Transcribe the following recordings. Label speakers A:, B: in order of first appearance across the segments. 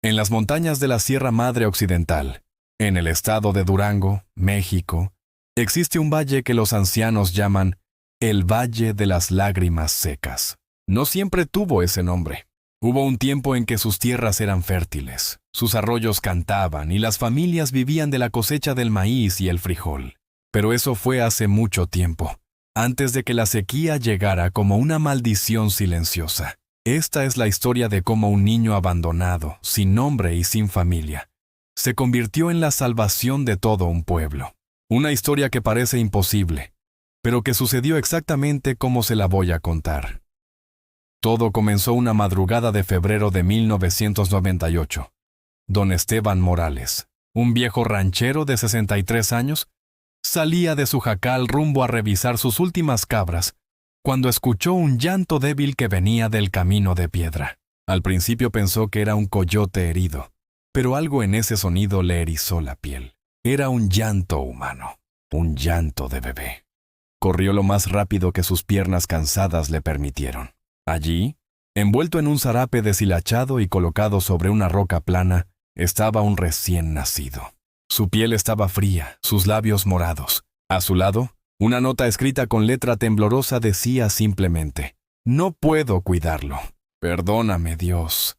A: En las montañas de la Sierra Madre Occidental, en el estado de Durango, México, existe un valle que los ancianos llaman el Valle de las Lágrimas Secas. No siempre tuvo ese nombre. Hubo un tiempo en que sus tierras eran fértiles, sus arroyos cantaban y las familias vivían de la cosecha del maíz y el frijol. Pero eso fue hace mucho tiempo, antes de que la sequía llegara como una maldición silenciosa. Esta es la historia de cómo un niño abandonado, sin nombre y sin familia, se convirtió en la salvación de todo un pueblo. Una historia que parece imposible, pero que sucedió exactamente como se la voy a contar. Todo comenzó una madrugada de febrero de 1998. Don Esteban Morales, un viejo ranchero de 63 años, salía de su jacal rumbo a revisar sus últimas cabras, cuando escuchó un llanto débil que venía del camino de piedra. Al principio pensó que era un coyote herido, pero algo en ese sonido le erizó la piel. Era un llanto humano, un llanto de bebé. Corrió lo más rápido que sus piernas cansadas le permitieron. Allí, envuelto en un zarape deshilachado y colocado sobre una roca plana, estaba un recién nacido. Su piel estaba fría, sus labios morados. A su lado, una nota escrita con letra temblorosa decía simplemente: «No puedo cuidarlo. Perdóname, Dios».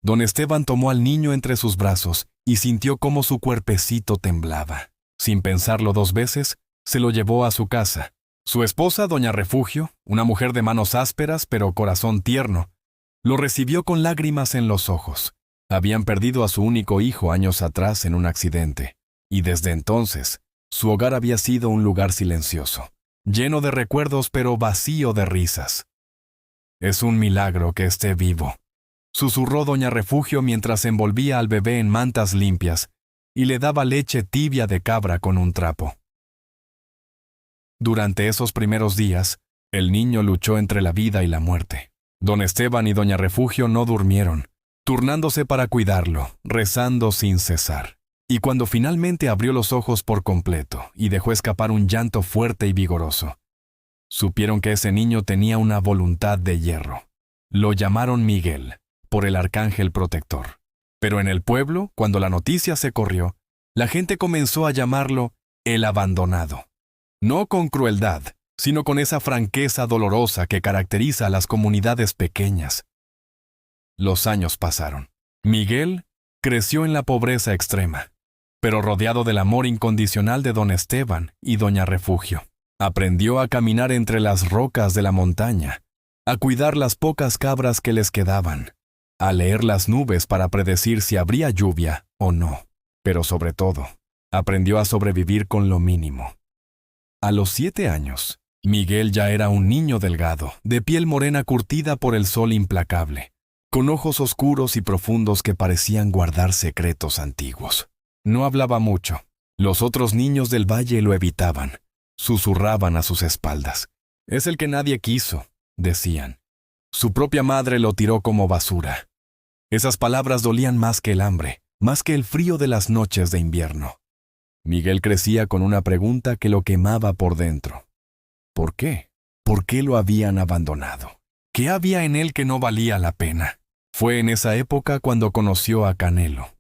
A: Don Esteban tomó al niño entre sus brazos y sintió cómo su cuerpecito temblaba. Sin pensarlo dos veces, se lo llevó a su casa. Su esposa, doña Refugio, una mujer de manos ásperas pero corazón tierno, lo recibió con lágrimas en los ojos. Habían perdido a su único hijo años atrás en un accidente, y desde entonces, su hogar había sido un lugar silencioso, lleno de recuerdos pero vacío de risas. «Es un milagro que esté vivo», susurró doña Refugio mientras envolvía al bebé en mantas limpias y le daba leche tibia de cabra con un trapo. Durante esos primeros días, el niño luchó entre la vida y la muerte. Don Esteban y doña Refugio no durmieron, turnándose para cuidarlo, rezando sin cesar. Y cuando finalmente abrió los ojos por completo y dejó escapar un llanto fuerte y vigoroso, supieron que ese niño tenía una voluntad de hierro. Lo llamaron Miguel, por el arcángel protector. Pero en el pueblo, cuando la noticia se corrió, la gente comenzó a llamarlo el abandonado. No con crueldad, sino con esa franqueza dolorosa que caracteriza a las comunidades pequeñas. Los años pasaron. Miguel creció en la pobreza extrema, pero rodeado del amor incondicional de don Esteban y doña Refugio. Aprendió a caminar entre las rocas de la montaña, a cuidar las pocas cabras que les quedaban, a leer las nubes para predecir si habría lluvia o no. Pero sobre todo, aprendió a sobrevivir con lo mínimo. A los 7 años, Miguel ya era un niño delgado, de piel morena curtida por el sol implacable, con ojos oscuros y profundos que parecían guardar secretos antiguos. No hablaba mucho. Los otros niños del valle lo evitaban, susurraban a sus espaldas. «Es el que nadie quiso», decían. Su propia madre lo tiró como basura. Esas palabras dolían más que el hambre, más que el frío de las noches de invierno. Miguel crecía con una pregunta que lo quemaba por dentro. ¿Por qué? ¿Por qué lo habían abandonado? ¿Qué había en él que no valía la pena? Fue en esa época cuando conoció a Canelo.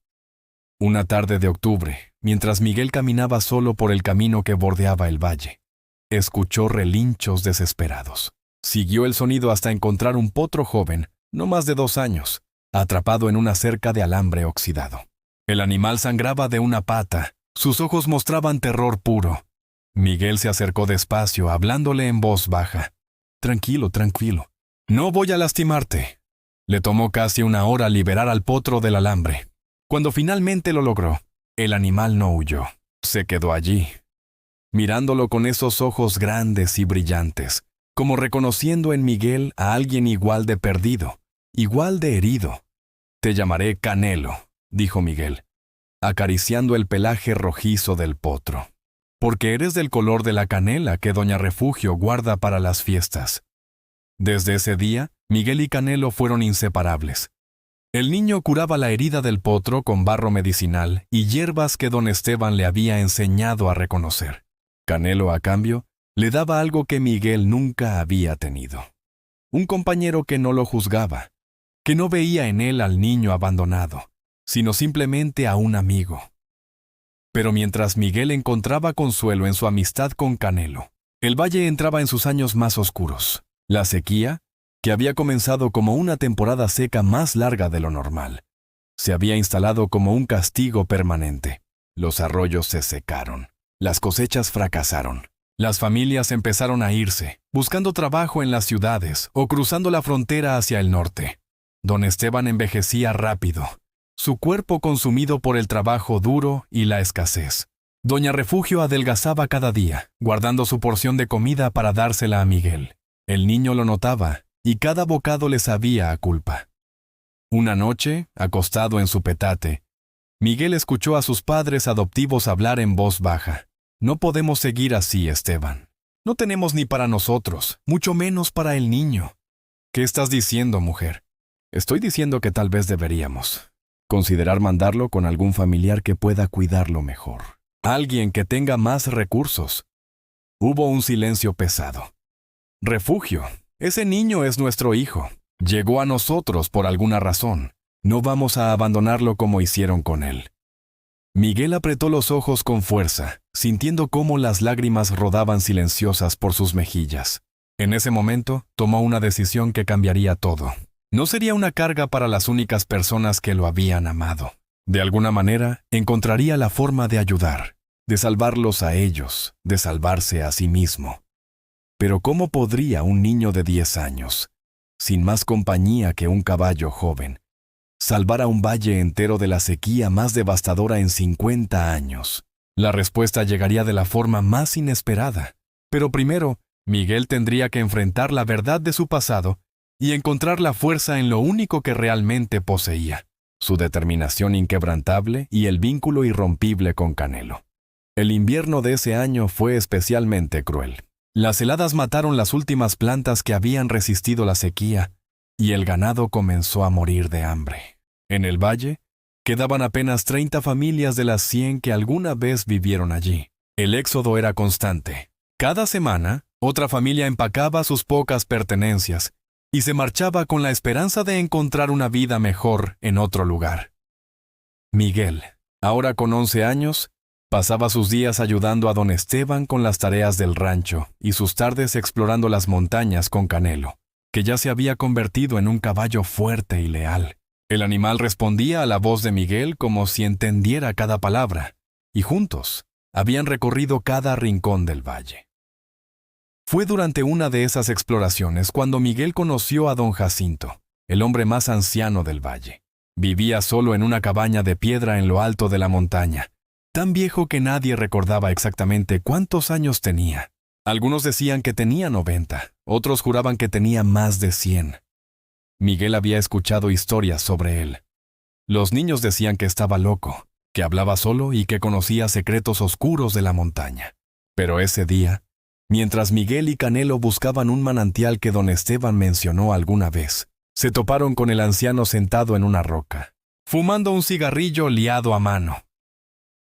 A: Una tarde de octubre, mientras Miguel caminaba solo por el camino que bordeaba el valle, escuchó relinchos desesperados. Siguió el sonido hasta encontrar un potro joven, no más de 2 años, atrapado en una cerca de alambre oxidado. El animal sangraba de una pata. Sus ojos mostraban terror puro. Miguel se acercó despacio, hablándole en voz baja. «Tranquilo, tranquilo. No voy a lastimarte». Le tomó casi 1 hora liberar al potro del alambre. Cuando finalmente lo logró, el animal no huyó. Se quedó allí, mirándolo con esos ojos grandes y brillantes, como reconociendo en Miguel a alguien igual de perdido, igual de herido. «Te llamaré Canelo», dijo Miguel, acariciando el pelaje rojizo del potro, «porque eres del color de la canela que doña Refugio guarda para las fiestas». Desde ese día, Miguel y Canelo fueron inseparables. El niño curaba la herida del potro con barro medicinal y hierbas que don Esteban le había enseñado a reconocer. Canelo, a cambio, le daba algo que Miguel nunca había tenido. Un compañero que no lo juzgaba, que no veía en él al niño abandonado, sino simplemente a un amigo. Pero mientras Miguel encontraba consuelo en su amistad con Canelo, el valle entraba en sus años más oscuros. La sequía, que había comenzado como una temporada seca más larga de lo normal, se había instalado como un castigo permanente. Los arroyos se secaron, las cosechas fracasaron. Las familias empezaron a irse, buscando trabajo en las ciudades o cruzando la frontera hacia el norte. Don Esteban envejecía rápido, su cuerpo consumido por el trabajo duro y la escasez. Doña Refugio adelgazaba cada día, guardando su porción de comida para dársela a Miguel. El niño lo notaba, y cada bocado le sabía a culpa. Una noche, acostado en su petate, Miguel escuchó a sus padres adoptivos hablar en voz baja. No podemos seguir así, Esteban. No tenemos ni para nosotros, mucho menos para el niño. ¿Qué estás diciendo, mujer? Estoy diciendo que tal vez deberíamos considerar mandarlo con algún familiar que pueda cuidarlo mejor. Alguien que tenga más recursos. Hubo un silencio pesado. Refugio, ese niño es nuestro hijo. Llegó a nosotros por alguna razón. No vamos a abandonarlo como hicieron con él. Miguel apretó los ojos con fuerza, sintiendo cómo las lágrimas rodaban silenciosas por sus mejillas. En ese momento, tomó una decisión que cambiaría todo. No sería una carga para las únicas personas que lo habían amado. De alguna manera, encontraría la forma de ayudar, de salvarlos a ellos, de salvarse a sí mismo. Pero ¿cómo podría un niño de 10 años, sin más compañía que un caballo joven, salvar a un valle entero de la sequía más devastadora en 50 años? La respuesta llegaría de la forma más inesperada. Pero primero, Miguel tendría que enfrentar la verdad de su pasado y encontrar la fuerza en lo único que realmente poseía, su determinación inquebrantable y el vínculo irrompible con Canelo. El invierno de ese año fue especialmente cruel. Las heladas mataron las últimas plantas que habían resistido la sequía, y el ganado comenzó a morir de hambre. En el valle, quedaban apenas 30 familias de las 100 que alguna vez vivieron allí. El éxodo era constante. Cada semana, otra familia empacaba sus pocas pertenencias y se marchaba con la esperanza de encontrar una vida mejor en otro lugar. Miguel, ahora con 11 años, pasaba sus días ayudando a don Esteban con las tareas del rancho y sus tardes explorando las montañas con Canelo, que ya se había convertido en un caballo fuerte y leal. El animal respondía a la voz de Miguel como si entendiera cada palabra, y juntos habían recorrido cada rincón del valle. Fue durante una de esas exploraciones cuando Miguel conoció a don Jacinto, el hombre más anciano del valle. Vivía solo en una cabaña de piedra en lo alto de la montaña, tan viejo que nadie recordaba exactamente cuántos años tenía. Algunos decían que tenía 90, otros juraban que tenía más de 100. Miguel había escuchado historias sobre él. Los niños decían que estaba loco, que hablaba solo y que conocía secretos oscuros de la montaña. Pero ese día, mientras Miguel y Canelo buscaban un manantial que don Esteban mencionó alguna vez, se toparon con el anciano sentado en una roca, fumando un cigarrillo liado a mano.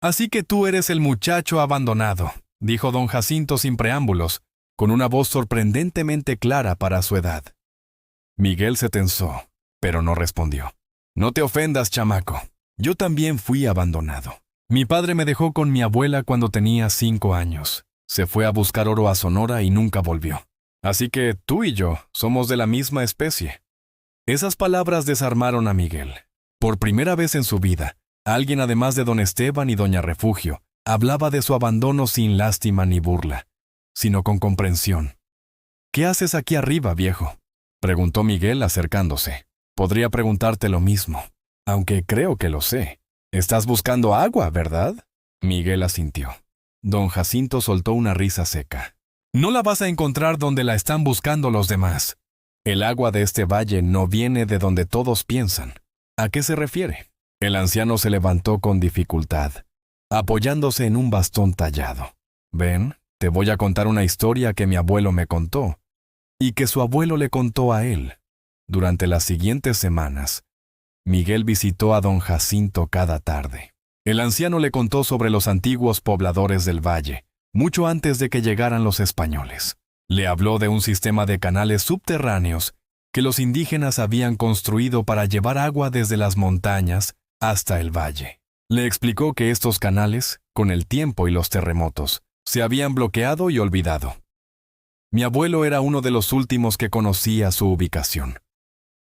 A: «Así que tú eres el muchacho abandonado», dijo don Jacinto sin preámbulos, con una voz sorprendentemente clara para su edad. Miguel se tensó, pero no respondió. «No te ofendas, chamaco. Yo también fui abandonado. Mi padre me dejó con mi abuela cuando tenía 5 años. Se fue a buscar oro a Sonora y nunca volvió. Así que tú y yo somos de la misma especie». Esas palabras desarmaron a Miguel. Por primera vez en su vida, alguien además de don Esteban y doña Refugio hablaba de su abandono sin lástima ni burla, sino con comprensión. «¿Qué haces aquí arriba, viejo?», preguntó Miguel acercándose. «Podría preguntarte lo mismo, aunque creo que lo sé. Estás buscando agua, ¿verdad?». Miguel asintió. Don Jacinto soltó una risa seca. «No la vas a encontrar donde la están buscando los demás. El agua de este valle no viene de donde todos piensan». «¿A qué se refiere?». El anciano se levantó con dificultad, apoyándose en un bastón tallado. «Ven, te voy a contar una historia que mi abuelo me contó, y que su abuelo le contó a él». Durante las siguientes semanas, Miguel visitó a don Jacinto cada tarde. El anciano le contó sobre los antiguos pobladores del valle, mucho antes de que llegaran los españoles. Le habló de un sistema de canales subterráneos que los indígenas habían construido para llevar agua desde las montañas hasta el valle. Le explicó que estos canales, con el tiempo y los terremotos, se habían bloqueado y olvidado. Mi abuelo era uno de los últimos que conocía su ubicación,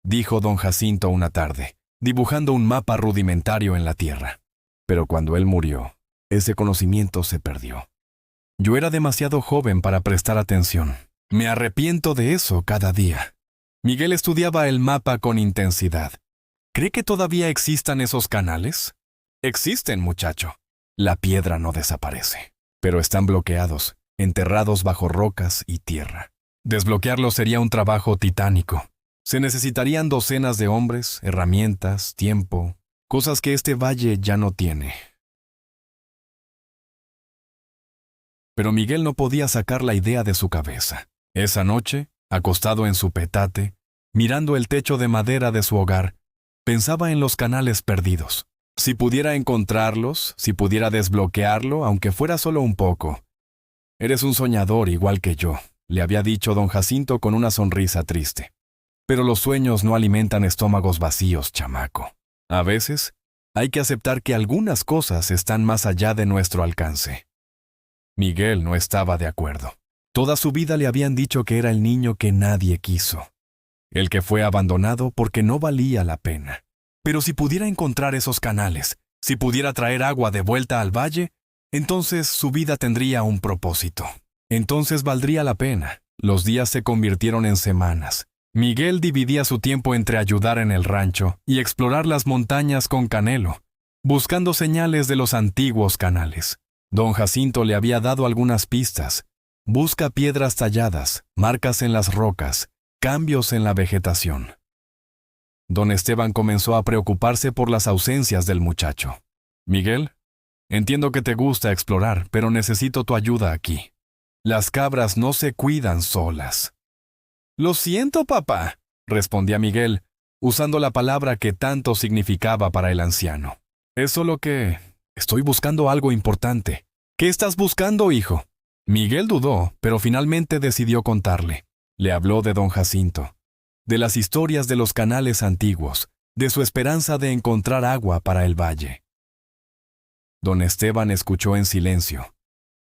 A: dijo don Jacinto una tarde, dibujando un mapa rudimentario en la tierra. Pero cuando él murió, ese conocimiento se perdió. Yo era demasiado joven para prestar atención. Me arrepiento de eso cada día. Miguel estudiaba el mapa con intensidad. ¿Cree que todavía existan esos canales? Existen, muchacho. La piedra no desaparece, pero están bloqueados, enterrados bajo rocas y tierra. Desbloquearlos sería un trabajo titánico. Se necesitarían docenas de hombres, herramientas, tiempo, cosas que este valle ya no tiene. Pero Miguel no podía sacar la idea de su cabeza. Esa noche, acostado en su petate, mirando el techo de madera de su hogar, pensaba en los canales perdidos. Si pudiera encontrarlos, si pudiera desbloquearlo, aunque fuera solo un poco. Eres un soñador igual que yo, le había dicho don Jacinto con una sonrisa triste. Pero los sueños no alimentan estómagos vacíos, chamaco. A veces, hay que aceptar que algunas cosas están más allá de nuestro alcance. Miguel no estaba de acuerdo. Toda su vida le habían dicho que era el niño que nadie quiso, el que fue abandonado porque no valía la pena. Pero si pudiera encontrar esos canales, si pudiera traer agua de vuelta al valle, entonces su vida tendría un propósito. Entonces valdría la pena. Los días se convirtieron en semanas. Miguel dividía su tiempo entre ayudar en el rancho y explorar las montañas con Canelo, buscando señales de los antiguos canales. Don Jacinto le había dado algunas pistas. Busca piedras talladas, marcas en las rocas, cambios en la vegetación. Don Esteban comenzó a preocuparse por las ausencias del muchacho. Miguel, entiendo que te gusta explorar, pero necesito tu ayuda aquí. Las cabras no se cuidan solas. Lo siento, papá, respondía Miguel, usando la palabra que tanto significaba para el anciano. Es solo que estoy buscando algo importante. ¿Qué estás buscando, hijo? Miguel dudó, pero finalmente decidió contarle. Le habló de don Jacinto, de las historias de los canales antiguos, de su esperanza de encontrar agua para el valle. Don Esteban escuchó en silencio,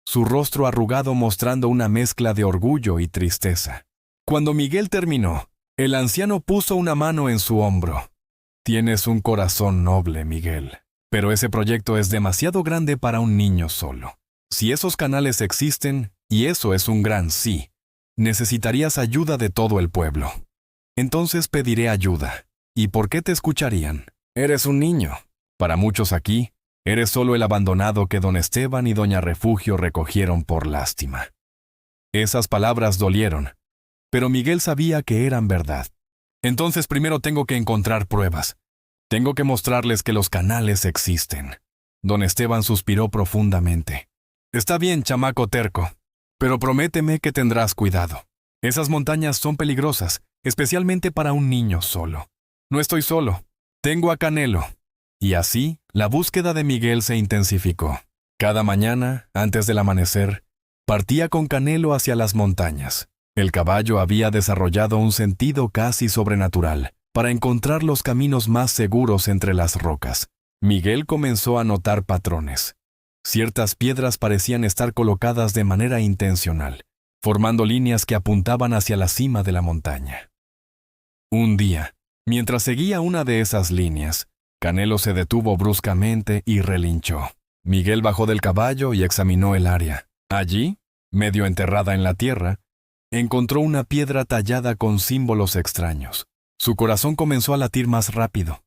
A: su rostro arrugado mostrando una mezcla de orgullo y tristeza. Cuando Miguel terminó, el anciano puso una mano en su hombro. Tienes un corazón noble, Miguel, pero ese proyecto es demasiado grande para un niño solo. Si esos canales existen, y eso es un gran sí, necesitarías ayuda de todo el pueblo. Entonces pediré ayuda. ¿Y por qué te escucharían? Eres un niño. Para muchos aquí, eres solo el abandonado que don Esteban y doña Refugio recogieron por lástima. Esas palabras dolieron, pero Miguel sabía que eran verdad. Entonces primero tengo que encontrar pruebas. Tengo que mostrarles que los canales existen. Don Esteban suspiró profundamente. Está bien, chamaco terco, pero prométeme que tendrás cuidado. Esas montañas son peligrosas, especialmente para un niño solo. No estoy solo, tengo a Canelo. Y así, la búsqueda de Miguel se intensificó. Cada mañana, antes del amanecer, partía con Canelo hacia las montañas. El caballo había desarrollado un sentido casi sobrenatural para encontrar los caminos más seguros entre las rocas. Miguel comenzó a notar patrones. Ciertas piedras parecían estar colocadas de manera intencional, formando líneas que apuntaban hacia la cima de la montaña. Un día, mientras seguía una de esas líneas, Canelo se detuvo bruscamente y relinchó. Miguel bajó del caballo y examinó el área. Allí, medio enterrada en la tierra, encontró una piedra tallada con símbolos extraños. Su corazón comenzó a latir más rápido.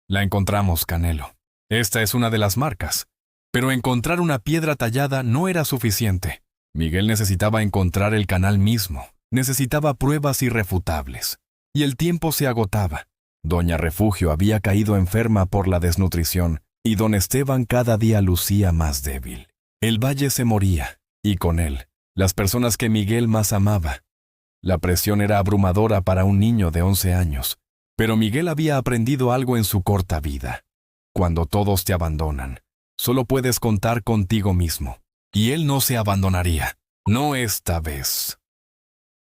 A: La encontramos, Canelo. Esta es una de las marcas. Pero encontrar una piedra tallada no era suficiente. Miguel necesitaba encontrar el canal mismo. Necesitaba pruebas irrefutables. Y el tiempo se agotaba. Doña Refugio había caído enferma por la desnutrición, y don Esteban cada día lucía más débil. El valle se moría, y con él, las personas que Miguel más amaba. La presión era abrumadora para un niño de 11 años, pero Miguel había aprendido algo en su corta vida. Cuando todos te abandonan, solo puedes contar contigo mismo, y él no se abandonaría, no esta vez.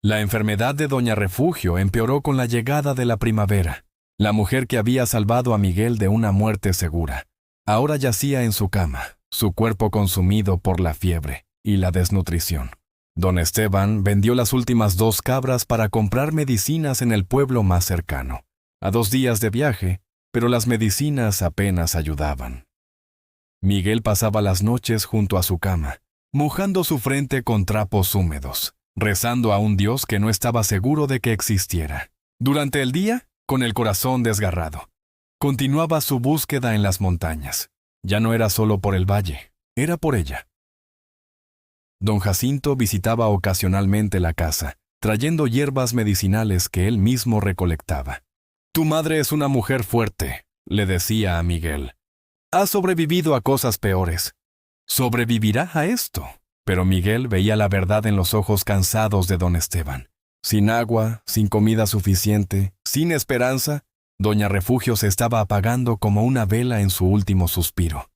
A: La enfermedad de doña Refugio empeoró con la llegada de la primavera. La mujer que había salvado a Miguel de una muerte segura, ahora yacía en su cama, su cuerpo consumido por la fiebre y la desnutrición. Don Esteban vendió las últimas 2 cabras para comprar medicinas en el pueblo más cercano, a 2 días de viaje, pero las medicinas apenas ayudaban. Miguel pasaba las noches junto a su cama, mojando su frente con trapos húmedos, rezando a un Dios que no estaba seguro de que existiera. Durante el día, con el corazón desgarrado, continuaba su búsqueda en las montañas. Ya no era solo por el valle, era por ella. Don Jacinto visitaba ocasionalmente la casa, trayendo hierbas medicinales que él mismo recolectaba. «Tu madre es una mujer fuerte», le decía a Miguel. «Ha sobrevivido a cosas peores. Sobrevivirá a esto». Pero Miguel veía la verdad en los ojos cansados de don Esteban. Sin agua, sin comida suficiente, sin esperanza, doña Refugio se estaba apagando como una vela en su último suspiro.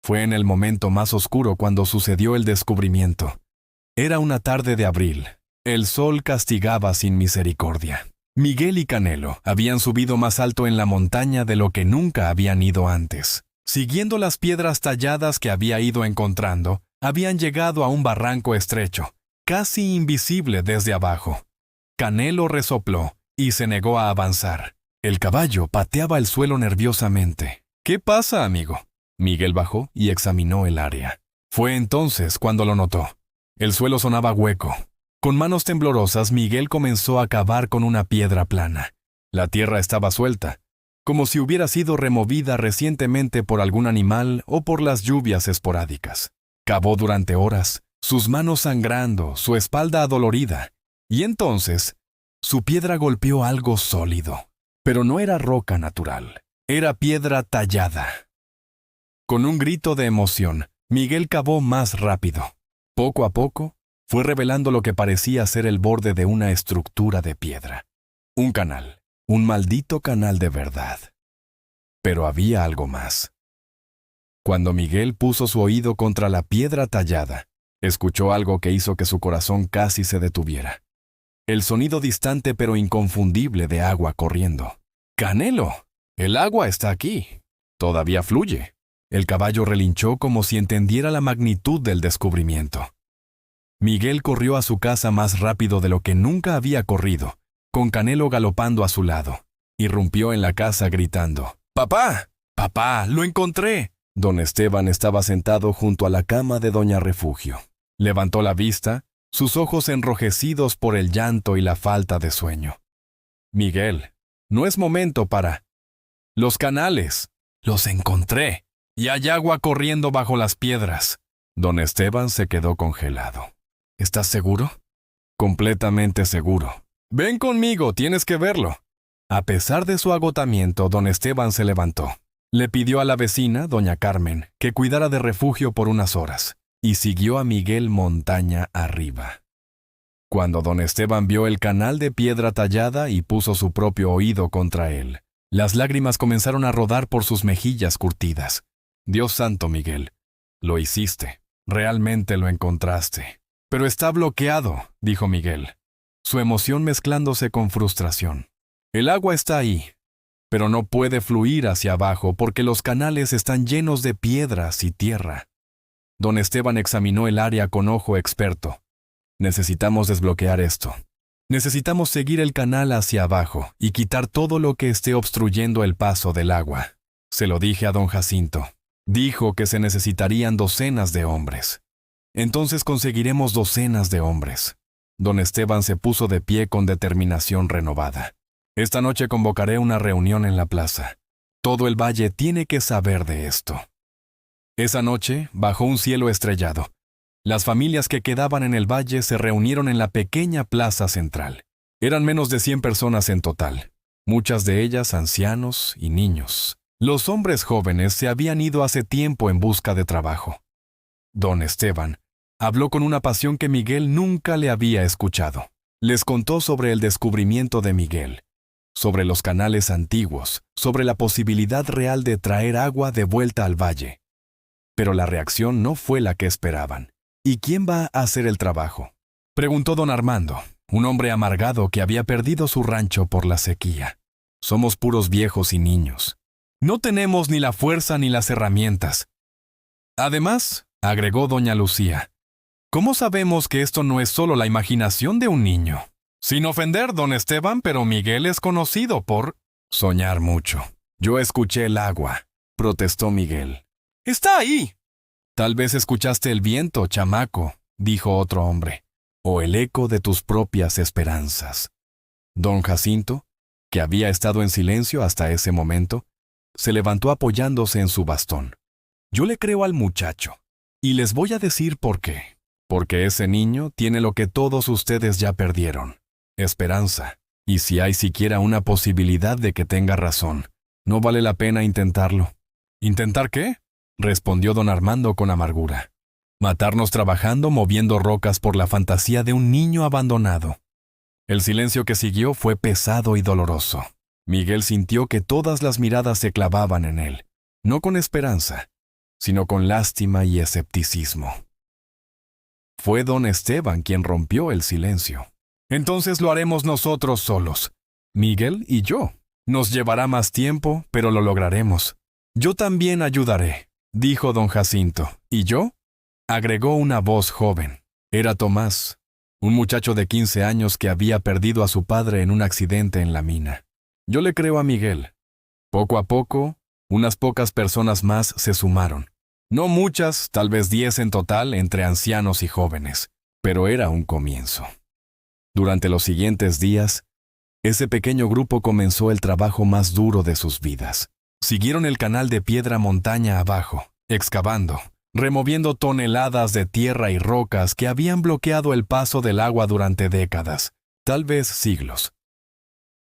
A: Fue en el momento más oscuro cuando sucedió el descubrimiento. Era una tarde de abril. El sol castigaba sin misericordia. Miguel y Canelo habían subido más alto en la montaña de lo que nunca habían ido antes. Siguiendo las piedras talladas que había ido encontrando, habían llegado a un barranco estrecho, casi invisible desde abajo. Canelo resopló y se negó a avanzar. El caballo pateaba el suelo nerviosamente. «¿Qué pasa, amigo?». Miguel bajó y examinó el área. Fue entonces cuando lo notó. El suelo sonaba hueco. Con manos temblorosas, Miguel comenzó a cavar con una piedra plana. La tierra estaba suelta, como si hubiera sido removida recientemente por algún animal o por las lluvias esporádicas. Cavó durante horas, sus manos sangrando, su espalda adolorida, y entonces su piedra golpeó algo sólido. Pero no era roca natural, era piedra tallada. Con un grito de emoción, Miguel cavó más rápido. Poco a poco, fue revelando lo que parecía ser el borde de una estructura de piedra. Un canal, un maldito canal de verdad. Pero había algo más. Cuando Miguel puso su oído contra la piedra tallada, escuchó algo que hizo que su corazón casi se detuviera. El sonido distante pero inconfundible de agua corriendo. «¡Canelo! El agua está aquí. Todavía fluye». El caballo relinchó como si entendiera la magnitud del descubrimiento. Miguel corrió a su casa más rápido de lo que nunca había corrido, con Canelo galopando a su lado. Irrumpió en la casa gritando: «¡Papá! ¡Papá! ¡Lo encontré!». Don Esteban estaba sentado junto a la cama de doña Refugio. Levantó la vista, sus ojos enrojecidos por el llanto y la falta de sueño. «Miguel, no es momento para... Los canales. Los encontré. Y hay agua corriendo bajo las piedras». Don Esteban se quedó congelado. «¿Estás seguro?» «Completamente seguro». «Ven conmigo, tienes que verlo». A pesar de su agotamiento, don Esteban se levantó. Le pidió a la vecina, doña Carmen, que cuidara de Refugio por unas horas, y siguió a Miguel montaña arriba. Cuando don Esteban vio el canal de piedra tallada y puso su propio oído contra él, las lágrimas comenzaron a rodar por sus mejillas curtidas. «Dios santo, Miguel, lo hiciste, realmente lo encontraste». «Pero está bloqueado», dijo Miguel, su emoción mezclándose con frustración. «El agua está ahí, pero no puede fluir hacia abajo porque los canales están llenos de piedras y tierra». Don Esteban examinó el área con ojo experto. «Necesitamos desbloquear esto. Necesitamos seguir el canal hacia abajo y quitar todo lo que esté obstruyendo el paso del agua». Se lo dije a don Jacinto. Dijo que se necesitarían docenas de hombres. «Entonces conseguiremos docenas de hombres». Don Esteban se puso de pie con determinación renovada. «Esta noche convocaré una reunión en la plaza. Todo el valle tiene que saber de esto». Esa noche, bajo un cielo estrellado, las familias que quedaban en el valle se reunieron en la pequeña plaza central. Eran menos de 100 personas en total, muchas de ellas ancianos y niños. Los hombres jóvenes se habían ido hace tiempo en busca de trabajo. Don Esteban habló con una pasión que Miguel nunca le había escuchado. Les contó sobre el descubrimiento de Miguel, sobre los canales antiguos, sobre la posibilidad real de traer agua de vuelta al valle. Pero la reacción no fue la que esperaban. «¿Y quién va a hacer el trabajo?», preguntó don Armando, un hombre amargado que había perdido su rancho por la sequía. Somos puros viejos y niños. No tenemos ni la fuerza ni las herramientas. Además, agregó doña Lucía, ¿cómo sabemos que esto no es solo la imaginación de un niño? Sin ofender, don Esteban, pero Miguel es conocido por soñar mucho. Yo escuché el agua, protestó Miguel. ¡Está ahí! Tal vez escuchaste el viento, chamaco, dijo otro hombre, o el eco de tus propias esperanzas. Don Jacinto, que había estado en silencio hasta ese momento, se levantó apoyándose en su bastón. Yo le creo al muchacho, y les voy a decir por qué. Porque ese niño tiene lo que todos ustedes ya perdieron, esperanza. Y si hay siquiera una posibilidad de que tenga razón, no vale la pena intentarlo. ¿Intentar qué?, respondió don Armando con amargura. Matarnos trabajando moviendo rocas por la fantasía de un niño abandonado. El silencio que siguió fue pesado y doloroso. Miguel sintió que todas las miradas se clavaban en él, no con esperanza, sino con lástima y escepticismo. Fue don Esteban quien rompió el silencio. Entonces lo haremos nosotros solos, Miguel y yo. Nos llevará más tiempo, pero lo lograremos. Yo también ayudaré, dijo don Jacinto. ¿Y yo?, agregó una voz joven. Era Tomás, un muchacho de 15 años que había perdido a su padre en un accidente en la mina. Yo le creo a Miguel. Poco a poco, unas pocas personas más se sumaron. No muchas, tal vez 10 en total, entre ancianos y jóvenes, pero era un comienzo. Durante los siguientes días, ese pequeño grupo comenzó el trabajo más duro de sus vidas. Siguieron el canal de piedra montaña abajo, excavando, removiendo toneladas de tierra y rocas que habían bloqueado el paso del agua durante décadas, tal vez siglos.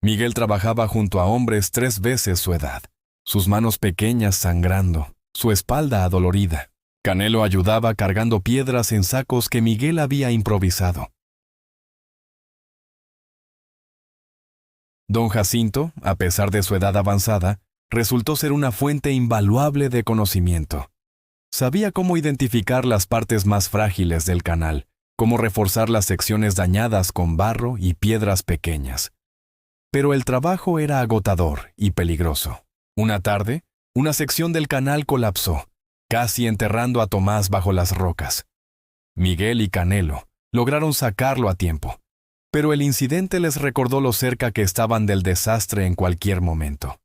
A: Miguel trabajaba junto a hombres 3 veces su edad, sus manos pequeñas sangrando, su espalda adolorida. Canelo ayudaba cargando piedras en sacos que Miguel había improvisado. Don Jacinto, a pesar de su edad avanzada, resultó ser una fuente invaluable de conocimiento. Sabía cómo identificar las partes más frágiles del canal, cómo reforzar las secciones dañadas con barro y piedras pequeñas. Pero el trabajo era agotador y peligroso. Una tarde, una sección del canal colapsó, casi enterrando a Tomás bajo las rocas. Miguel y Canelo lograron sacarlo a tiempo, pero el incidente les recordó lo cerca que estaban del desastre en cualquier momento.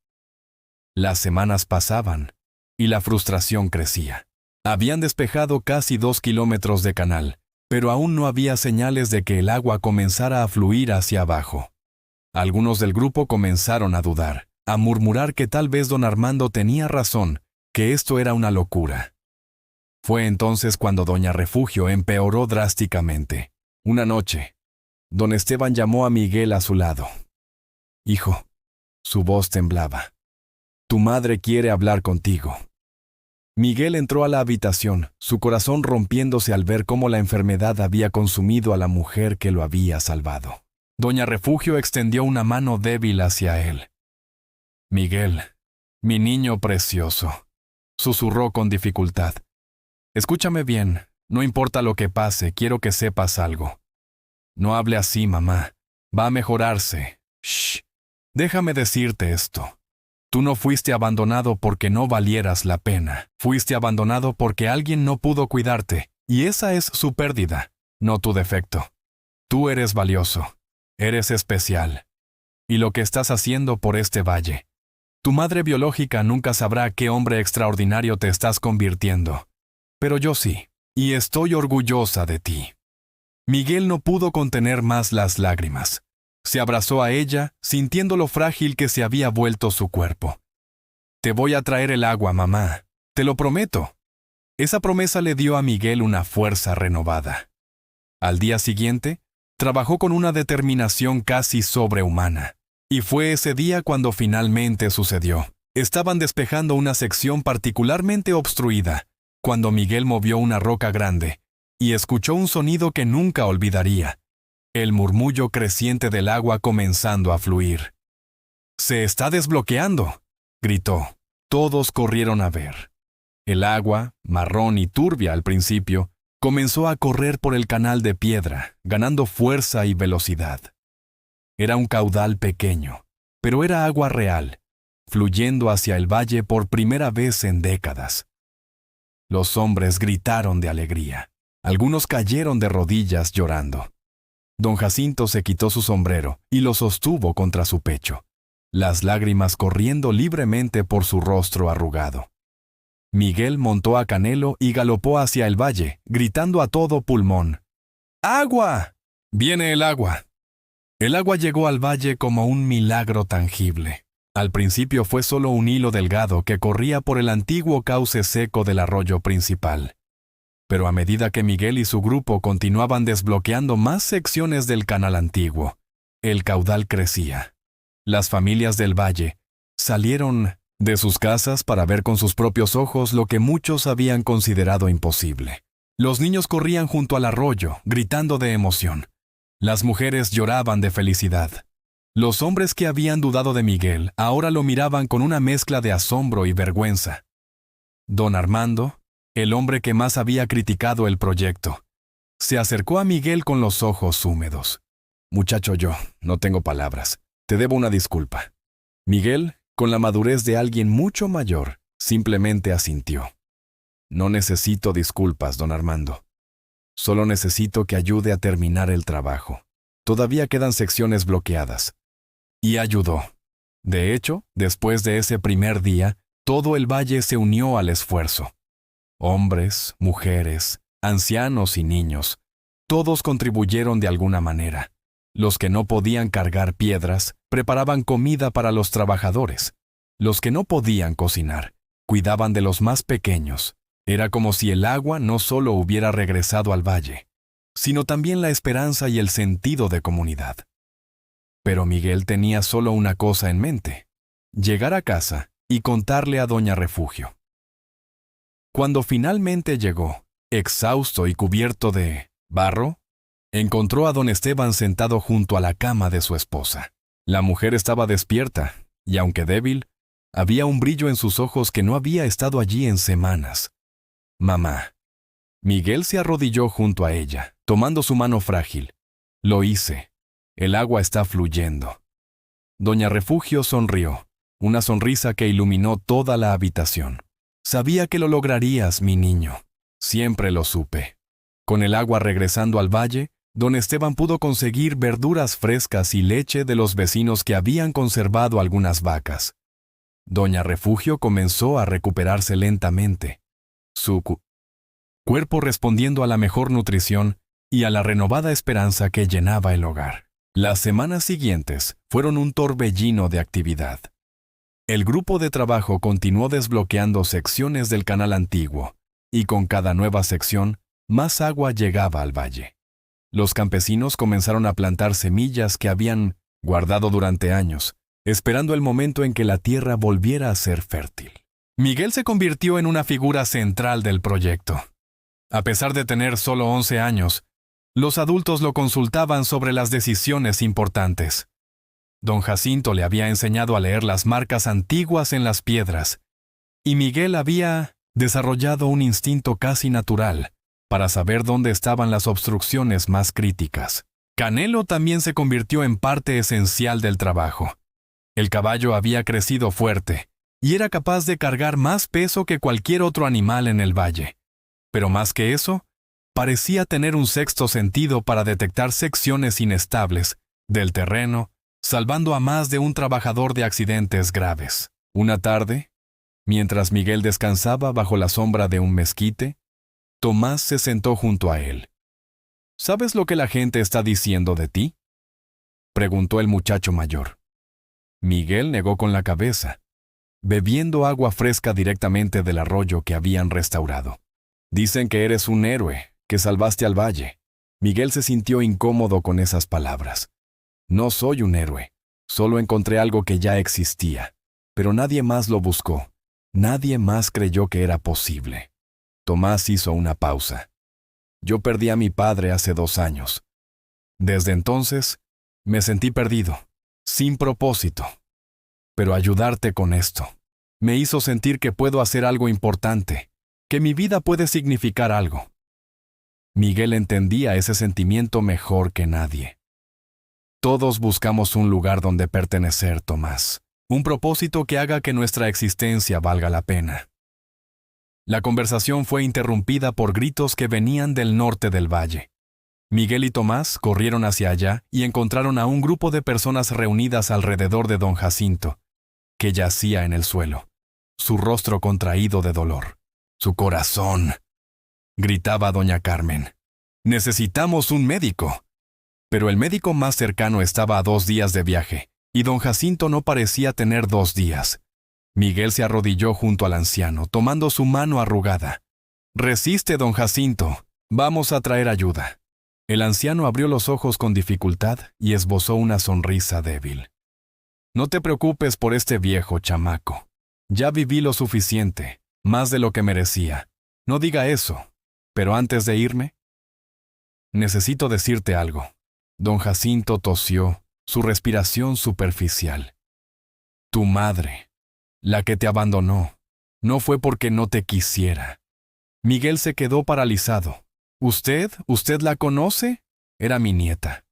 A: Las semanas pasaban y la frustración crecía. Habían despejado casi 2 kilómetros de canal, pero aún no había señales de que el agua comenzara a fluir hacia abajo. Algunos del grupo comenzaron a dudar, a murmurar que tal vez don Armando tenía razón, que esto era una locura. Fue entonces cuando doña Refugio empeoró drásticamente. Una noche, don Esteban llamó a Miguel a su lado. «Hijo», su voz temblaba, «tu madre quiere hablar contigo». Miguel entró a la habitación, su corazón rompiéndose al ver cómo la enfermedad había consumido a la mujer que lo había salvado. Doña Refugio extendió una mano débil hacia él. «Miguel, mi niño precioso», susurró con dificultad. «Escúchame bien, no importa lo que pase, quiero que sepas algo. No hable así, mamá. Va a mejorarse. Shh. Déjame decirte esto. Tú no fuiste abandonado porque no valieras la pena. Fuiste abandonado porque alguien no pudo cuidarte, y esa es su pérdida, no tu defecto. Tú eres valioso. Eres especial. Y lo que estás haciendo por este valle. Tu madre biológica nunca sabrá qué hombre extraordinario te estás convirtiendo. Pero yo sí, y estoy orgullosa de ti». Miguel no pudo contener más las lágrimas. Se abrazó a ella, sintiendo lo frágil que se había vuelto su cuerpo. «Te voy a traer el agua, mamá. Te lo prometo». Esa promesa le dio a Miguel una fuerza renovada. Al día siguiente, trabajó con una determinación casi sobrehumana. Y fue ese día cuando finalmente sucedió. Estaban despejando una sección particularmente obstruida, cuando Miguel movió una roca grande, y escuchó un sonido que nunca olvidaría. El murmullo creciente del agua comenzando a fluir. «¡Se está desbloqueando!», gritó. Todos corrieron a ver. El agua, marrón y turbia al principio, comenzó a correr por el canal de piedra, ganando fuerza y velocidad. Era un caudal pequeño, pero era agua real, fluyendo hacia el valle por primera vez en décadas. Los hombres gritaron de alegría. Algunos cayeron de rodillas llorando. Don Jacinto se quitó su sombrero y lo sostuvo contra su pecho, las lágrimas corriendo libremente por su rostro arrugado. Miguel montó a Canelo y galopó hacia el valle, gritando a todo pulmón: ¡Agua! ¡Viene el agua! El agua llegó al valle como un milagro tangible. Al principio fue solo un hilo delgado que corría por el antiguo cauce seco del arroyo principal. Pero a medida que Miguel y su grupo continuaban desbloqueando más secciones del canal antiguo, el caudal crecía. Las familias del valle salieron de sus casas para ver con sus propios ojos lo que muchos habían considerado imposible. Los niños corrían junto al arroyo, gritando de emoción. Las mujeres lloraban de felicidad. Los hombres que habían dudado de Miguel ahora lo miraban con una mezcla de asombro y vergüenza. Don Armando, el hombre que más había criticado el proyecto, se acercó a Miguel con los ojos húmedos. «Muchacho, yo no tengo palabras. Te debo una disculpa». Miguel, con la madurez de alguien mucho mayor, simplemente asintió. «No necesito disculpas, don Armando. Solo necesito que ayude a terminar el trabajo. Todavía quedan secciones bloqueadas». Y ayudó. De hecho, después de ese primer día, todo el valle se unió al esfuerzo. Hombres, mujeres, ancianos y niños, todos contribuyeron de alguna manera. Los que no podían cargar piedras, preparaban comida para los trabajadores. Los que no podían cocinar, cuidaban de los más pequeños. Era como si el agua no solo hubiera regresado al valle, sino también la esperanza y el sentido de comunidad. Pero Miguel tenía solo una cosa en mente: llegar a casa y contarle a Doña Refugio. Cuando finalmente llegó, exhausto y cubierto de barro, encontró a don Esteban sentado junto a la cama de su esposa. La mujer estaba despierta, y aunque débil, había un brillo en sus ojos que no había estado allí en semanas. «Mamá». Miguel se arrodilló junto a ella, tomando su mano frágil. «Lo hice. El agua está fluyendo». Doña Refugio sonrió, una sonrisa que iluminó toda la habitación. «Sabía que lo lograrías, mi niño. Siempre lo supe». Con el agua regresando al valle, don Esteban pudo conseguir verduras frescas y leche de los vecinos que habían conservado algunas vacas. Doña Refugio comenzó a recuperarse lentamente, su cuerpo respondiendo a la mejor nutrición y a la renovada esperanza que llenaba el hogar. Las semanas siguientes fueron un torbellino de actividad. El grupo de trabajo continuó desbloqueando secciones del canal antiguo, y con cada nueva sección, más agua llegaba al valle. Los campesinos comenzaron a plantar semillas que habían guardado durante años, esperando el momento en que la tierra volviera a ser fértil. Miguel se convirtió en una figura central del proyecto. A pesar de tener solo 11 años, los adultos lo consultaban sobre las decisiones importantes. Don Jacinto le había enseñado a leer las marcas antiguas en las piedras, y Miguel había desarrollado un instinto casi natural para saber dónde estaban las obstrucciones más críticas. Canelo también se convirtió en parte esencial del trabajo. El caballo había crecido fuerte y era capaz de cargar más peso que cualquier otro animal en el valle. Pero más que eso, parecía tener un sexto sentido para detectar secciones inestables del terreno, salvando a más de un trabajador de accidentes graves. Una tarde, mientras Miguel descansaba bajo la sombra de un mezquite, Tomás se sentó junto a él. «¿Sabes lo que la gente está diciendo de ti?», preguntó el muchacho mayor. Miguel negó con la cabeza, bebiendo agua fresca directamente del arroyo que habían restaurado. «Dicen que eres un héroe, que salvaste al valle». Miguel se sintió incómodo con esas palabras. «No soy un héroe, solo encontré algo que ya existía, pero nadie más lo buscó, nadie más creyó que era posible». Tomás hizo una pausa. «Yo perdí a mi padre hace 2 años. Desde entonces, me sentí perdido, sin propósito. Pero ayudarte con esto me hizo sentir que puedo hacer algo importante, que mi vida puede significar algo». Miguel entendía ese sentimiento mejor que nadie. Todos buscamos un lugar donde pertenecer, Tomás. Un propósito que haga que nuestra existencia valga la pena. La conversación fue interrumpida por gritos que venían del norte del valle. Miguel y Tomás corrieron hacia allá y encontraron a un grupo de personas reunidas alrededor de don Jacinto, que yacía en el suelo, su rostro contraído de dolor. ¡Su corazón!, gritaba doña Carmen. «Necesitamos un médico». Pero el médico más cercano estaba a 2 días de viaje, y don Jacinto no parecía tener 2 días. Miguel se arrodilló junto al anciano, tomando su mano arrugada. «Resiste, don Jacinto. Vamos a traer ayuda». El anciano abrió los ojos con dificultad y esbozó una sonrisa débil. «No te preocupes por este viejo chamaco. Ya viví lo suficiente, más de lo que merecía. No diga eso. Pero antes de irme, necesito decirte algo». Don Jacinto tosió, su respiración superficial. «Tu madre, la que te abandonó, no fue porque no te quisiera». Miguel se quedó paralizado. «¿Usted la conoce?» Era mi nieta.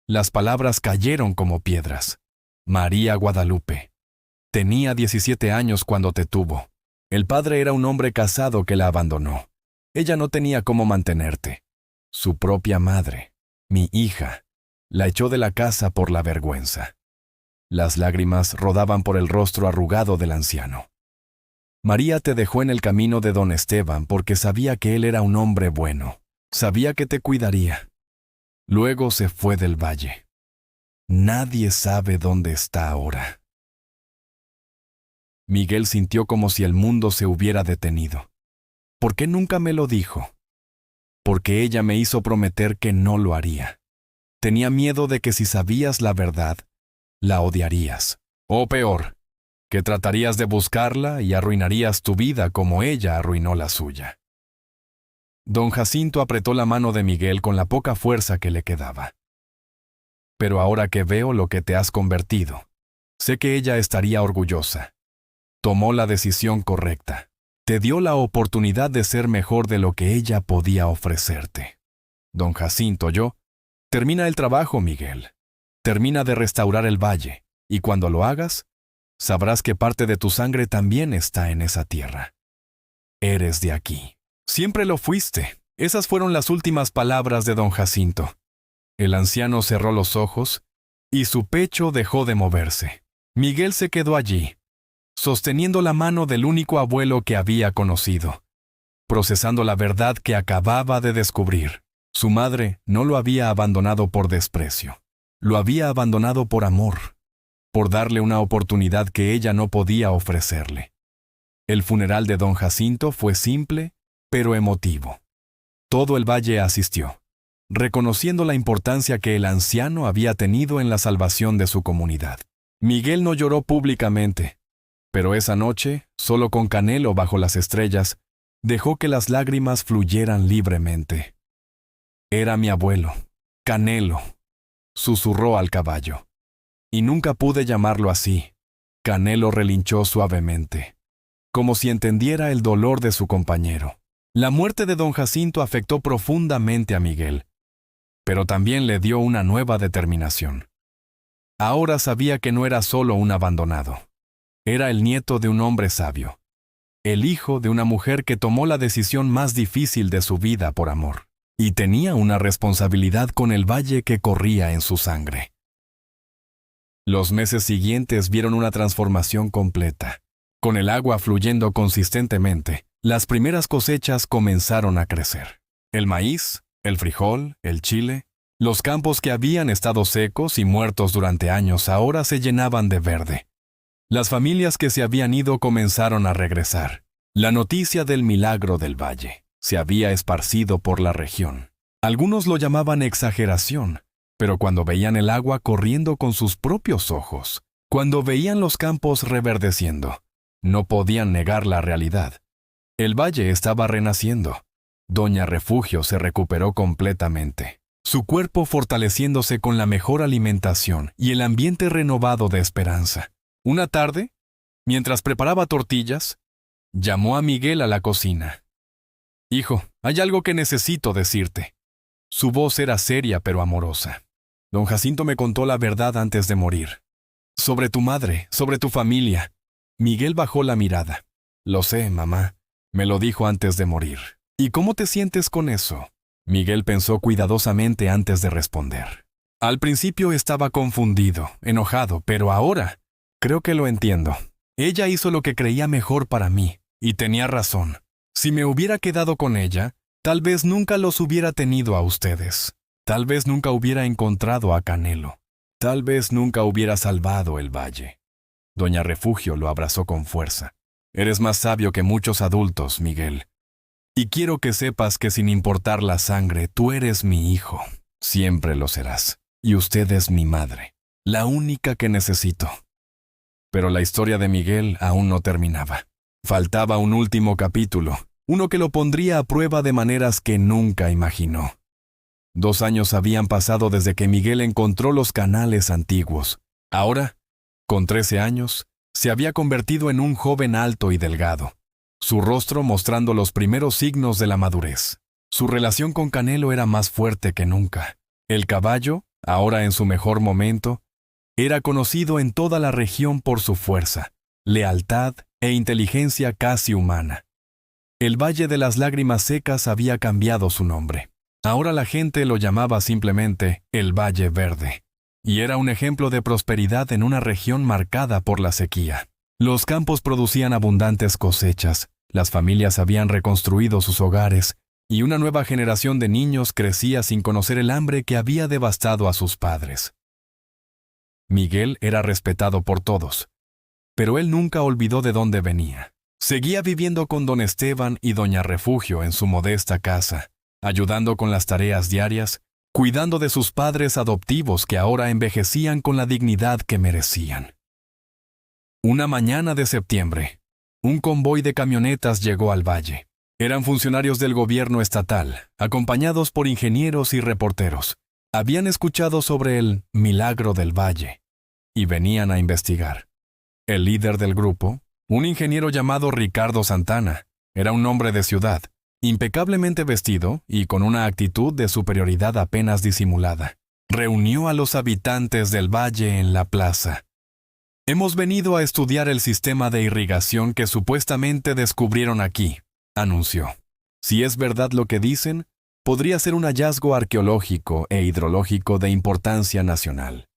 A: Las palabras cayeron como piedras. María Guadalupe. Tenía 17 años cuando te tuvo. El padre era un hombre casado que la abandonó. Ella no tenía cómo mantenerte. Su propia madre, mi hija, la echó de la casa por la vergüenza». Las lágrimas rodaban por el rostro arrugado del anciano. «María te dejó en el camino de don Esteban porque sabía que él era un hombre bueno. Sabía que te cuidaría. Luego se fue del valle. Nadie sabe dónde está ahora». Miguel sintió como si el mundo se hubiera detenido. ¿Por qué nunca me lo dijo? Porque ella me hizo prometer que no lo haría. Tenía miedo de que si sabías la verdad, la odiarías. O peor, que tratarías de buscarla y arruinarías tu vida como ella arruinó la suya. Don Jacinto apretó la mano de Miguel con la poca fuerza que le quedaba. «Pero ahora que veo lo que te has convertido, sé que ella estaría orgullosa. Tomó la decisión correcta. Te dio la oportunidad de ser mejor de lo que ella podía ofrecerte». «Don Jacinto, termina el trabajo, Miguel. Termina de restaurar el valle, y cuando lo hagas, sabrás que parte de tu sangre también está en esa tierra. Eres de aquí. Siempre lo fuiste». Esas fueron las últimas palabras de don Jacinto. El anciano cerró los ojos y su pecho dejó de moverse. Miguel se quedó allí, sosteniendo la mano del único abuelo que había conocido, procesando la verdad que acababa de descubrir. Su madre no lo había abandonado por desprecio. Lo había abandonado por amor, por darle una oportunidad que ella no podía ofrecerle. El funeral de don Jacinto fue simple, pero emotivo. Todo el valle asistió, reconociendo la importancia que el anciano había tenido en la salvación de su comunidad. Miguel no lloró públicamente, pero esa noche, solo con Canelo bajo las estrellas, dejó que las lágrimas fluyeran libremente. «Era mi abuelo, Canelo», susurró al caballo. «Y nunca pude llamarlo así». Canelo relinchó suavemente, como si entendiera el dolor de su compañero. La muerte de don Jacinto afectó profundamente a Miguel, pero también le dio una nueva determinación. Ahora sabía que no era solo un abandonado. Era el nieto de un hombre sabio, el hijo de una mujer que tomó la decisión más difícil de su vida por amor, y tenía una responsabilidad con el valle que corría en su sangre. Los meses siguientes vieron una transformación completa. Con el agua fluyendo consistentemente, las primeras cosechas comenzaron a crecer. El maíz, el frijol, el chile, los campos que habían estado secos y muertos durante años ahora se llenaban de verde. Las familias que se habían ido comenzaron a regresar. La noticia del milagro del valle se había esparcido por la región. Algunos lo llamaban exageración, pero cuando veían el agua corriendo con sus propios ojos, cuando veían los campos reverdeciendo, no podían negar la realidad. El valle estaba renaciendo. Doña Refugio se recuperó completamente, su cuerpo fortaleciéndose con la mejor alimentación y el ambiente renovado de esperanza. Una tarde, mientras preparaba tortillas, llamó a Miguel a la cocina. «Hijo, hay algo que necesito decirte». Su voz era seria pero amorosa. Don Jacinto me contó la verdad antes de morir. Sobre tu madre, sobre tu familia. Miguel bajó la mirada. Lo sé, mamá. Me lo dijo antes de morir. ¿Y cómo te sientes con eso? Miguel pensó cuidadosamente antes de responder. Al principio estaba confundido, enojado, pero ahora creo que lo entiendo. Ella hizo lo que creía mejor para mí, y tenía razón. Si me hubiera quedado con ella, tal vez nunca los hubiera tenido a ustedes. Tal vez nunca hubiera encontrado a Canelo. Tal vez nunca hubiera salvado el valle. Doña Refugio lo abrazó con fuerza. Eres más sabio que muchos adultos, Miguel. Y quiero que sepas que sin importar la sangre, tú eres mi hijo. Siempre lo serás. Y usted es mi madre, la única que necesito. Pero la historia de Miguel aún no terminaba. Faltaba un último capítulo, uno que lo pondría a prueba de maneras que nunca imaginó. 2 años habían pasado desde que Miguel encontró los canales antiguos. Ahora, con 13 años, se había convertido en un joven alto y delgado, su rostro mostrando los primeros signos de la madurez. Su relación con Canelo era más fuerte que nunca. El caballo, ahora en su mejor momento, era conocido en toda la región por su fuerza, lealtad e inteligencia casi humana. El Valle de las Lágrimas Secas había cambiado su nombre. Ahora la gente lo llamaba simplemente el Valle Verde, y era un ejemplo de prosperidad en una región marcada por la sequía. Los campos producían abundantes cosechas, las familias habían reconstruido sus hogares, y una nueva generación de niños crecía sin conocer el hambre que había devastado a sus padres. Miguel era respetado por todos, pero él nunca olvidó de dónde venía. Seguía viviendo con don Esteban y doña Refugio en su modesta casa, ayudando con las tareas diarias, cuidando de sus padres adoptivos que ahora envejecían con la dignidad que merecían. Una mañana de septiembre, un convoy de camionetas llegó al valle. Eran funcionarios del gobierno estatal, acompañados por ingenieros y reporteros. Habían escuchado sobre el milagro del valle y venían a investigar. El líder del grupo, un ingeniero llamado Ricardo Santana, era un hombre de ciudad, impecablemente vestido y con una actitud de superioridad apenas disimulada. Reunió a los habitantes del valle en la plaza. Hemos venido a estudiar el sistema de irrigación que supuestamente descubrieron aquí, anunció. Si es verdad lo que dicen, podría ser un hallazgo arqueológico e hidrológico de importancia nacional.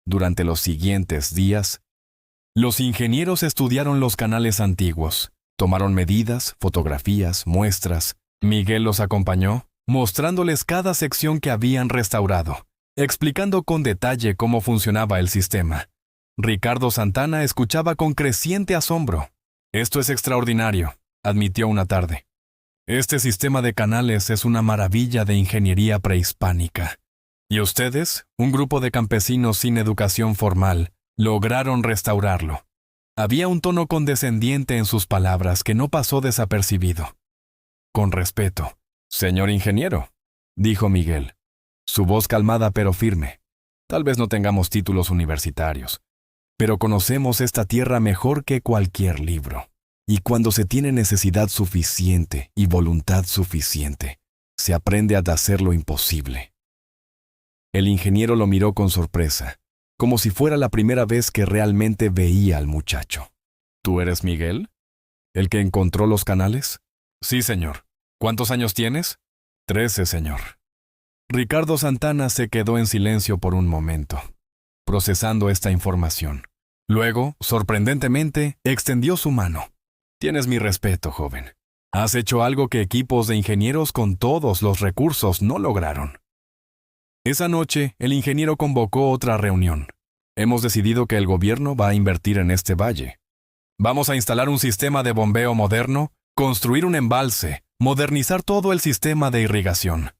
A: Durante los siguientes días, los ingenieros estudiaron los canales antiguos, tomaron medidas, fotografías, muestras. Miguel los acompañó, mostrándoles cada sección que habían restaurado, explicando con detalle cómo funcionaba el sistema. Ricardo Santana escuchaba con creciente asombro. Esto es extraordinario, admitió una tarde. Este sistema de canales es una maravilla de ingeniería prehispánica. Y ustedes, un grupo de campesinos sin educación formal, lograron restaurarlo. Había un tono condescendiente en sus palabras que no pasó desapercibido. Con respeto, señor ingeniero, dijo Miguel, su voz calmada pero firme. Tal vez no tengamos títulos universitarios, pero conocemos esta tierra mejor que cualquier libro. Y cuando se tiene necesidad suficiente y voluntad suficiente, se aprende a hacer lo imposible. El ingeniero lo miró con sorpresa, como si fuera la primera vez que realmente veía al muchacho. ¿Tú eres Miguel? ¿El que encontró los canales? Sí, señor. ¿Cuántos años tienes? 13, señor. Ricardo Santana se quedó en silencio por un momento, procesando esta información. Luego, sorprendentemente, extendió su mano. Tienes mi respeto, joven. Has hecho algo que equipos de ingenieros con todos los recursos no lograron. Esa noche, el ingeniero convocó otra reunión. Hemos decidido que el gobierno va a invertir en este valle. Vamos a instalar un sistema de bombeo moderno, construir un embalse, modernizar todo el sistema de irrigación.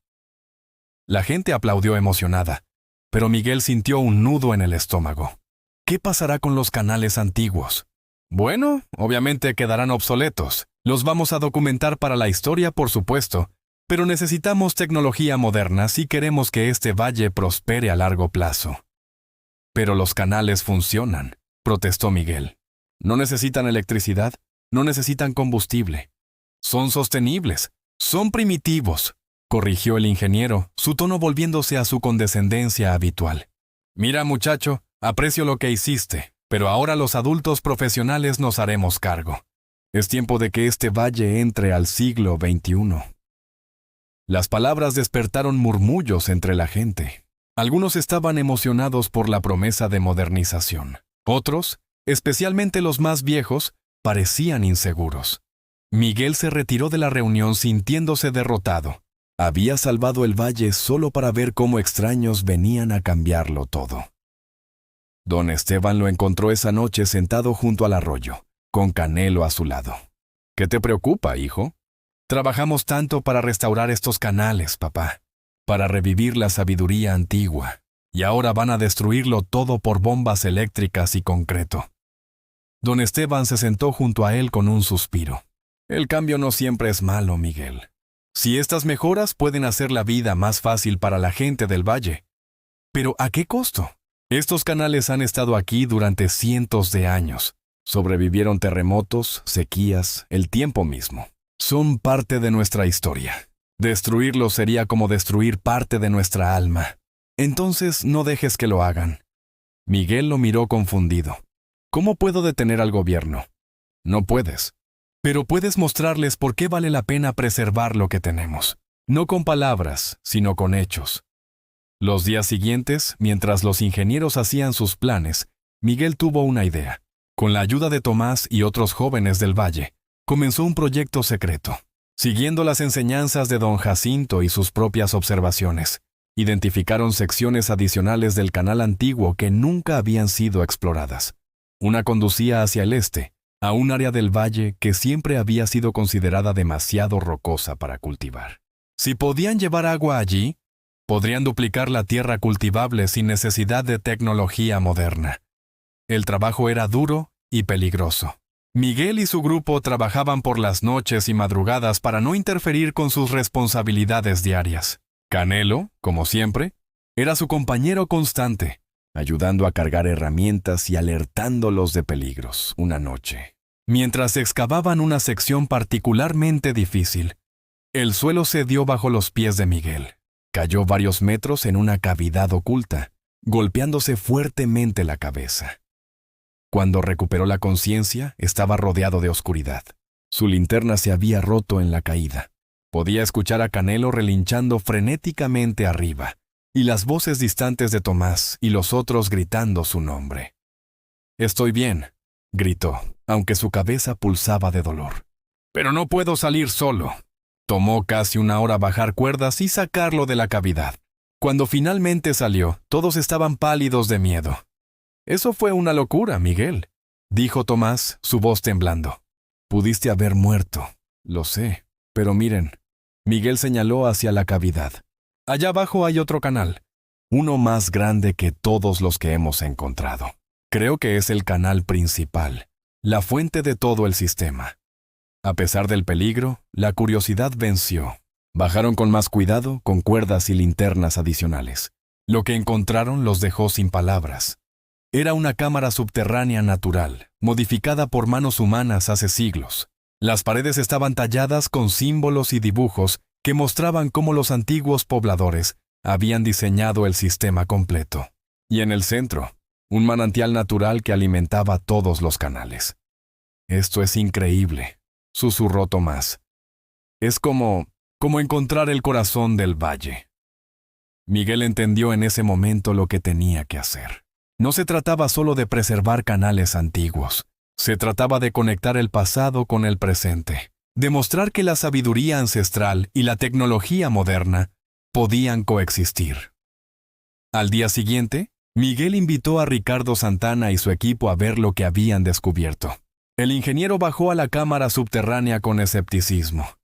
A: La gente aplaudió emocionada, pero Miguel sintió un nudo en el estómago. ¿Qué pasará con los canales antiguos? Bueno, obviamente quedarán obsoletos. Los vamos a documentar para la historia, por supuesto, pero necesitamos tecnología moderna si queremos que este valle prospere a largo plazo. Pero los canales funcionan, protestó Miguel. No necesitan electricidad, no necesitan combustible. Son sostenibles, son primitivos. corrigió el ingeniero, su tono volviéndose a su condescendencia habitual. Mira, muchacho, aprecio lo que hiciste, pero ahora los adultos profesionales nos haremos cargo. Es tiempo de que este valle entre al siglo XXI. Las palabras despertaron murmullos entre la gente. Algunos estaban emocionados por la promesa de modernización. Otros, especialmente los más viejos, parecían inseguros. Miguel se retiró de la reunión sintiéndose derrotado. Había salvado el valle solo para ver cómo extraños venían a cambiarlo todo. Don Esteban lo encontró esa noche sentado junto al arroyo, con Canelo a su lado. ¿Qué te preocupa, hijo? Trabajamos tanto para restaurar estos canales, papá, para revivir la sabiduría antigua, y ahora van a destruirlo todo por bombas eléctricas y concreto. Don Esteban se sentó junto a él con un suspiro. El cambio no siempre es malo, Miguel. Si estas mejoras pueden hacer la vida más fácil para la gente del valle. ¿Pero a qué costo? Estos canales han estado aquí durante cientos de años. Sobrevivieron terremotos, sequías, el tiempo mismo. Son parte de nuestra historia. Destruirlos sería como destruir parte de nuestra alma. Entonces no dejes que lo hagan. Miguel lo miró confundido. ¿Cómo puedo detener al gobierno? No puedes. Pero puedes mostrarles por qué vale la pena preservar lo que tenemos. No con palabras, sino con hechos. Los días siguientes, mientras los ingenieros hacían sus planes, Miguel tuvo una idea. Con la ayuda de Tomás y otros jóvenes del valle, comenzó un proyecto secreto. Siguiendo las enseñanzas de don Jacinto y sus propias observaciones, identificaron secciones adicionales del canal antiguo que nunca habían sido exploradas. Una conducía hacia el este, a un área del valle que siempre había sido considerada demasiado rocosa para cultivar. Si podían llevar agua allí, podrían duplicar la tierra cultivable sin necesidad de tecnología moderna. El trabajo era duro y peligroso. Miguel y su grupo trabajaban por las noches y madrugadas para no interferir con sus responsabilidades diarias. Canelo, como siempre, era su compañero constante, ayudando a cargar herramientas y alertándolos de peligros una noche. Mientras excavaban una sección particularmente difícil, el suelo cedió bajo los pies de Miguel. Cayó varios metros en una cavidad oculta, golpeándose fuertemente la cabeza. Cuando recuperó la conciencia, estaba rodeado de oscuridad. Su linterna se había roto en la caída. Podía escuchar a Canelo relinchando frenéticamente arriba, y las voces distantes de Tomás y los otros gritando su nombre. «Estoy bien», gritó, aunque su cabeza pulsaba de dolor. «Pero no puedo salir solo». Tomó casi una hora bajar cuerdas y sacarlo de la cavidad. Cuando finalmente salió, todos estaban pálidos de miedo. «Eso fue una locura, Miguel», dijo Tomás, su voz temblando. «Pudiste haber muerto, lo sé, pero miren». Miguel señaló hacia la cavidad. «Allá abajo hay otro canal, uno más grande que todos los que hemos encontrado. Creo que es el canal principal, la fuente de todo el sistema». A pesar del peligro, la curiosidad venció. Bajaron con más cuidado, con cuerdas y linternas adicionales. Lo que encontraron los dejó sin palabras. Era una cámara subterránea natural, modificada por manos humanas hace siglos. Las paredes estaban talladas con símbolos y dibujos que mostraban cómo los antiguos pobladores habían diseñado el sistema completo. Y en el centro, un manantial natural que alimentaba todos los canales. «Esto es increíble», susurró Tomás. «Es como encontrar el corazón del valle». Miguel entendió en ese momento lo que tenía que hacer. No se trataba solo de preservar canales antiguos. Se trataba de conectar el pasado con el presente. Demostrar que la sabiduría ancestral y la tecnología moderna podían coexistir. Al día siguiente, Miguel invitó a Ricardo Santana y su equipo a ver lo que habían descubierto. El ingeniero bajó a la cámara subterránea con escepticismo,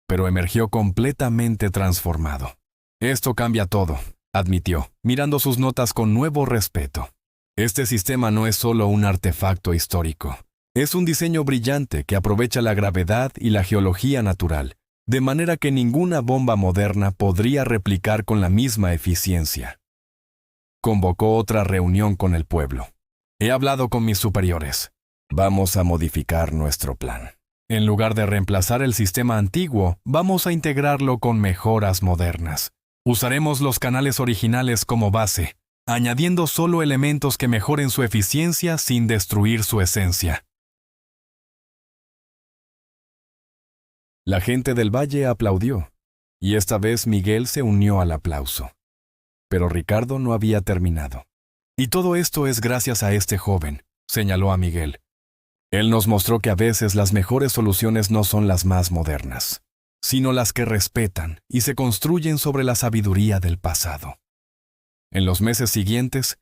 A: pero emergió completamente transformado. «Esto cambia todo», admitió, mirando sus notas con nuevo respeto. «Este sistema no es solo un artefacto histórico. Es un diseño brillante que aprovecha la gravedad y la geología natural, de manera que ninguna bomba moderna podría replicar con la misma eficiencia». Convocó otra reunión con el pueblo. «He hablado con mis superiores. Vamos a modificar nuestro plan. En lugar de reemplazar el sistema antiguo, vamos a integrarlo con mejoras modernas. Usaremos los canales originales como base, añadiendo solo elementos que mejoren su eficiencia sin destruir su esencia. La gente del valle aplaudió, y esta vez Miguel se unió al aplauso. Pero Ricardo no había terminado. Y todo esto es gracias a este joven, señaló a Miguel. Él nos mostró que a veces las mejores soluciones no son las más modernas, sino las que respetan y se construyen sobre la sabiduría del pasado. En los meses siguientes,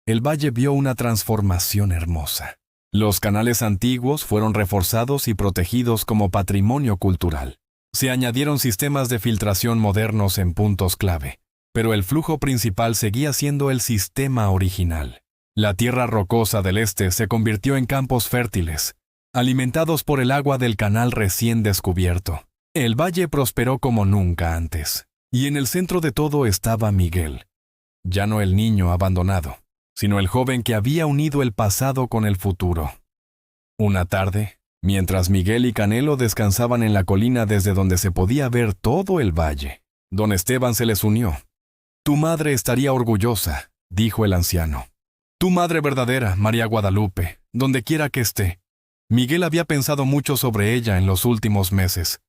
A: el valle vio una transformación hermosa. Los canales antiguos fueron reforzados y protegidos como patrimonio cultural. Se añadieron sistemas de filtración modernos en puntos clave, pero el flujo principal seguía siendo el sistema original. La tierra rocosa del este se convirtió en campos fértiles, alimentados por el agua del canal recién descubierto. El valle prosperó como nunca antes, y en el centro de todo estaba Miguel. Ya no el niño abandonado, sino el joven que había unido el pasado con el futuro. Una tarde, mientras Miguel y Canelo descansaban en la colina desde donde se podía ver todo el valle, don Esteban se les unió. «Tu madre estaría orgullosa», dijo el anciano. «Tu madre verdadera, María Guadalupe, donde quiera que esté». Miguel había pensado mucho sobre ella en los últimos meses.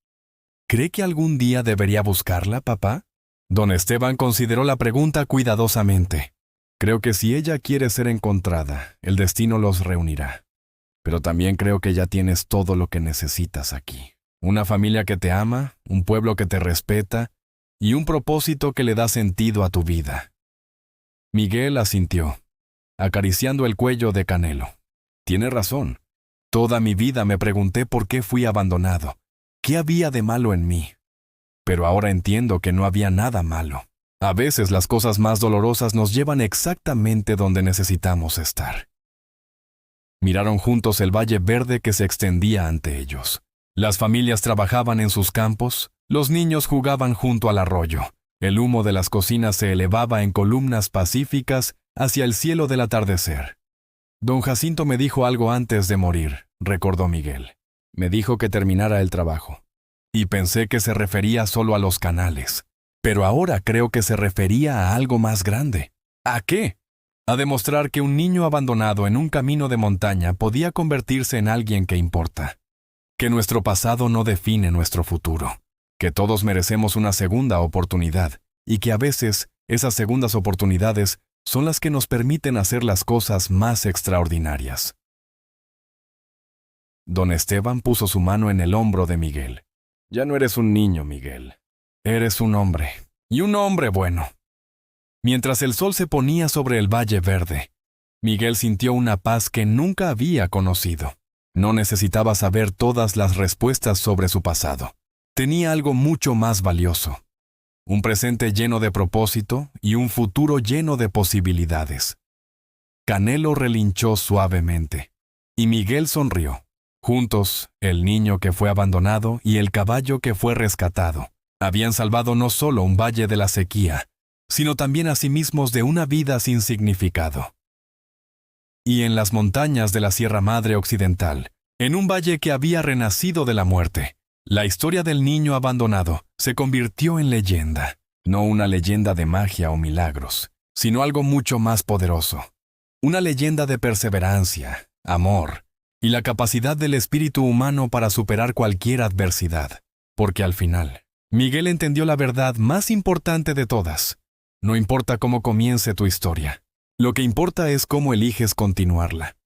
A: «¿Cree que algún día debería buscarla, papá?» Don Esteban consideró la pregunta cuidadosamente. «Creo que si ella quiere ser encontrada, el destino los reunirá. Pero también creo que ya tienes todo lo que necesitas aquí. Una familia que te ama, un pueblo que te respeta y un propósito que le da sentido a tu vida». Miguel asintió, acariciando el cuello de Canelo. «Tiene razón. Toda mi vida me pregunté por qué fui abandonado. ¿Qué había de malo en mí? Pero ahora entiendo que no había nada malo. A veces las cosas más dolorosas nos llevan exactamente donde necesitamos estar». Miraron juntos el valle verde que se extendía ante ellos. Las familias trabajaban en sus campos, los niños jugaban junto al arroyo. El humo de las cocinas se elevaba en columnas pacíficas hacia el cielo del atardecer. «Don Jacinto me dijo algo antes de morir», recordó Miguel. «Me dijo que terminara el trabajo. Y pensé que se refería solo a los canales. Pero ahora creo que se refería a algo más grande». «¿A qué?» «A demostrar que un niño abandonado en un camino de montaña podía convertirse en alguien que importa. Que nuestro pasado no define nuestro futuro. Que todos merecemos una segunda oportunidad y que a veces esas segundas oportunidades son las que nos permiten hacer las cosas más extraordinarias». Don Esteban puso su mano en el hombro de Miguel. «Ya no eres un niño, Miguel. Eres un hombre, y un hombre bueno». Mientras el sol se ponía sobre el valle verde, Miguel sintió una paz que nunca había conocido. No necesitaba saber todas las respuestas sobre su pasado. Tenía algo mucho más valioso. Un presente lleno de propósito y un futuro lleno de posibilidades. Canelo relinchó suavemente, y Miguel sonrió. Juntos, el niño que fue abandonado y el caballo que fue rescatado habían salvado no solo un valle de la sequía, sino también a sí mismos de una vida sin significado. Y en las montañas de la Sierra Madre Occidental, en un valle que había renacido de la muerte, la historia del niño abandonado se convirtió en leyenda. No una leyenda de magia o milagros, sino algo mucho más poderoso. Una leyenda de perseverancia, amor y la capacidad del espíritu humano para superar cualquier adversidad. Porque al final, Miguel entendió la verdad más importante de todas. No importa cómo comience tu historia, lo que importa es cómo eliges continuarla.